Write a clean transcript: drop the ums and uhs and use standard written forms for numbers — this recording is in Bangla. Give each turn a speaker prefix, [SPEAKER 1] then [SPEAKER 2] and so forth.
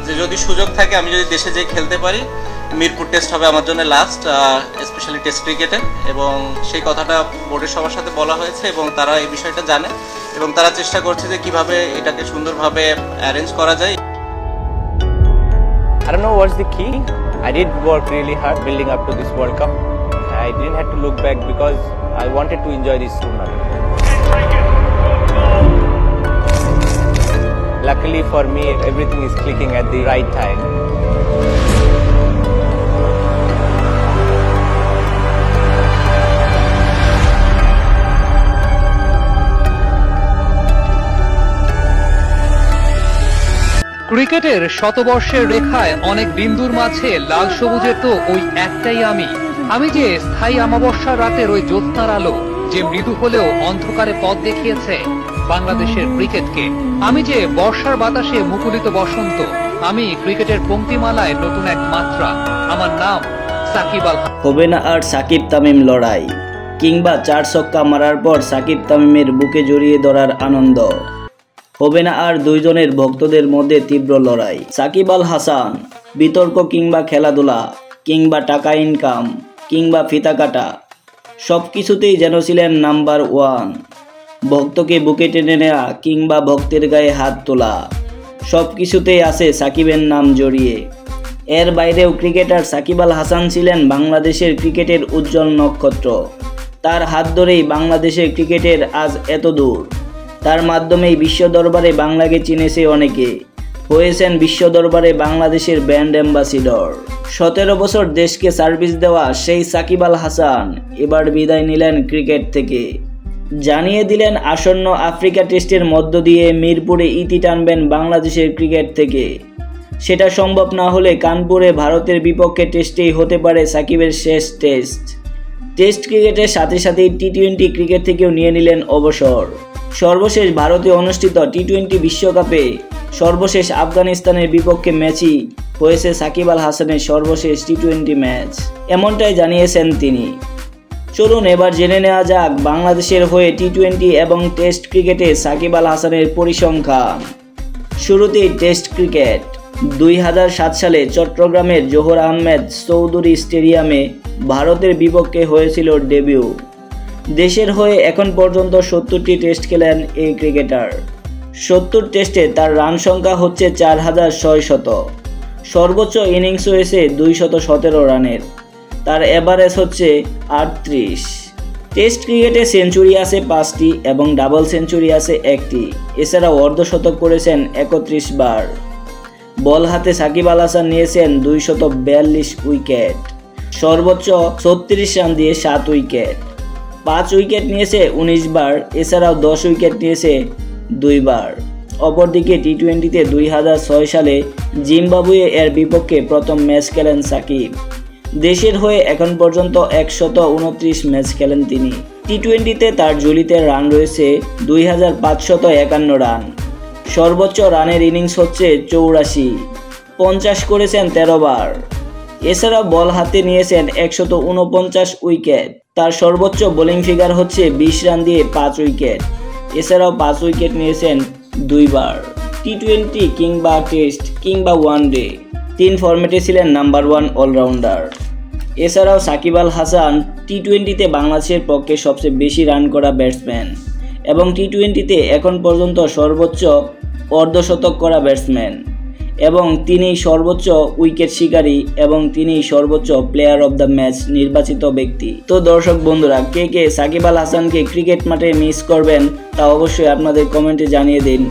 [SPEAKER 1] যে যদি সুযোগ থাকে আমি যদি দেশে যেয়ে খেলতে পারি, মিরপুর টেস্ট হবে আমার জন্য লাস্ট, স্পেশালি টেস্ট ক্রিকেটে। এবং সেই কথাটা বোর্ডের সবার সাথে বলা হয়েছে এবং তারা এই বিষয়টা জানে এবং তারা চেষ্টা করছে যে কিভাবে এটাকে সুন্দরভাবে অ্যারেঞ্জ করা যায়।
[SPEAKER 2] I don't know what's the key. I did work really hard building up to this World Cup. I didn't have to look back because I wanted to enjoy this tournament. Luckily for me, everything is clicking at the right time.
[SPEAKER 3] ক্রিকেটের শতবর্ষের রেখায় অনেক বিন্দুর মাঝে লাল সবুজের তো ওই একটাই আমি যে স্থায়ী অমাবস্যার রাতের ওই জ্যোৎস্নার আলো, যে মৃদু হলেও অন্ধকারে পথ দেখিয়েছে বাংলাদেশের ক্রিকেটকে। আমি যে বর্ষার বাতাসে মুকুলিত বসন্ত, আমি ক্রিকেটের পংক্তিমালায় নতুন এক মাত্রা। আমার নাম সাকিব আল হাসান।
[SPEAKER 4] হবে না আর সাকিব তামিম লড়াই, কিংবা 4 ছক্কা মারার পর সাকিব তামিমের বুকে জড়িয়ে ধরার আনন্দ। হবে না আর দুইজনের ভক্তদের মধ্যে তীব্র লড়াই। সাকিব আল হাসান বিতর্ক কিংবা খেলাধুলা কিংবা টাকা ইনকাম কিংবা ফিতা কাটা সব কিছুতেই যেন ছিলেন নাম্বার 1। ভক্তকে বুকে টেনে নেওয়া কিংবা ভক্তের গায়ে হাত তোলা, সব কিছুতেই আছে সাকিবের নাম জড়িয়ে। এর বাইরেও ক্রিকেটার সাকিব আল হাসান ছিলেন বাংলাদেশের ক্রিকেটের উজ্জ্বল নক্ষত্র। তার হাত ধরেই বাংলাদেশের ক্রিকেটের আজ এত দূর। তার মাধ্যমেই বিশ্ব দরবারে বাংলাকে চিনেছে অনেকে, হয়েছেন বিশ্ব দরবারে বাংলাদেশের ব্র্যান্ড অ্যাম্বাসিডর। 17 বছর দেশকে সার্ভিস দেওয়া সেই সাকিব আল হাসান এবার বিদায় নিলেন ক্রিকেট থেকে। জানিয়ে দিলেন আসন্ন আফ্রিকা টেস্টের মধ্য দিয়ে মিরপুরে ইতি টানবেন বাংলাদেশের ক্রিকেট থেকে। সেটা সম্ভব না হলে কানপুরে ভারতের বিপক্ষে টেস্টেই হতে পারে সাকিবের শেষ টেস্ট ক্রিকেটের সাথে সাথেই টি-20 ক্রিকেট থেকেও নিয়ে নিলেন অবসর। সর্বশেষ ভারতে অনুষ্ঠিত টি-20 বিশ্বকাপে সর্বশেষ আফগানিস্তানের বিপক্ষে ম্যাচই হয়েছে সাকিব আল হাসানের সর্বশেষ টি-20 ম্যাচ, এমনটাই জানিয়েছেন তিনি। চলুন এবার জেনে নেওয়া যাক বাংলাদেশের হয়ে টি-20 এবং টেস্ট ক্রিকেটে সাকিব আল হাসানের পরিসংখ্যান। শুরুতেই টেস্ট ক্রিকেট। 2007 সালে চট্টগ্রামের জোহর আহমেদ চৌধুরী স্টেডিয়ামে ভারতের বিপক্ষে হয়েছিল ডেবিউ। দেশের হয়ে এখন পর্যন্ত 70টি টেস্ট খেলেন এই ক্রিকেটার। 70 টেস্টে তার রান সংখ্যা হচ্ছে 4600। সর্বোচ্চ ইনিংস হয়েছে 217 রানের। তার এভারেজ হচ্ছে 38। টেস্ট ক্রিকেটে সেঞ্চুরি আছে 5টি এবং ডাবল সেঞ্চুরি আছে 1টি। এছাড়াও অর্ধশতক করেছেন 31 বার। বল হাতে সাকিব আল হাসান নিয়েছেন 242 উইকেট। সর্বোচ্চ 36 রান দিয়ে 7 উইকেট। 5 উইকেট নিয়েছে 19 বার। এছাড়াও 10 উইকেট নিয়েছে 2 বার। অপরদিকে টি-20তে 2006 সালে জিম্বাবুয়ে এর বিপক্ষে প্রথম ম্যাচ খেলেন সাকিব। দেশের হয়ে এখন পর্যন্ত 129 ম্যাচ খেলেন তিনি। টি-20তে তার ঝুলিতে রান রয়েছে 2551 রান। সর্বোচ্চ রানের ইনিংস হচ্ছে 84। 50 করেছেন 13 বার। এছাড়াও বল হাতে নিয়েছেন 149 উইকেট। তার সর্বোচ্চ বোলিং ফিগার হচ্ছে 20 রান দিয়ে 5 উইকেট। এছাড়াও 5 উইকেট নিয়েছেন 2 বার। টি-20 কিংবা টেস্ট কিংবা ওয়ানডে 3 ফরম্যাটে ছিলেন নাম্বার 1 অলরাউন্ডার। এছাড়াও সাকিব আল হাসান টি-20তে বাংলাদেশের পক্ষে সবচেয়ে বেশি রান করা ব্যাটসম্যান এবং টি-20তে এখন পর্যন্ত সর্বোচ্চ অর্ধশতক করা ব্যাটসম্যান এবং তিনি সর্বোচ্চ উইকেট শিকারী এবং তিনি সর্বোচ্চ প্লেয়ার অব দ্য ম্যাচ নির্বাচিত ব্যক্তি। তো দর্শক বন্ধুরা, কে কে সাকিব আল হাসানকে ক্রিকেট মাঠে মিস করবেন তা অবশ্যই আপনাদের কমেন্টে জানিয়ে দিন।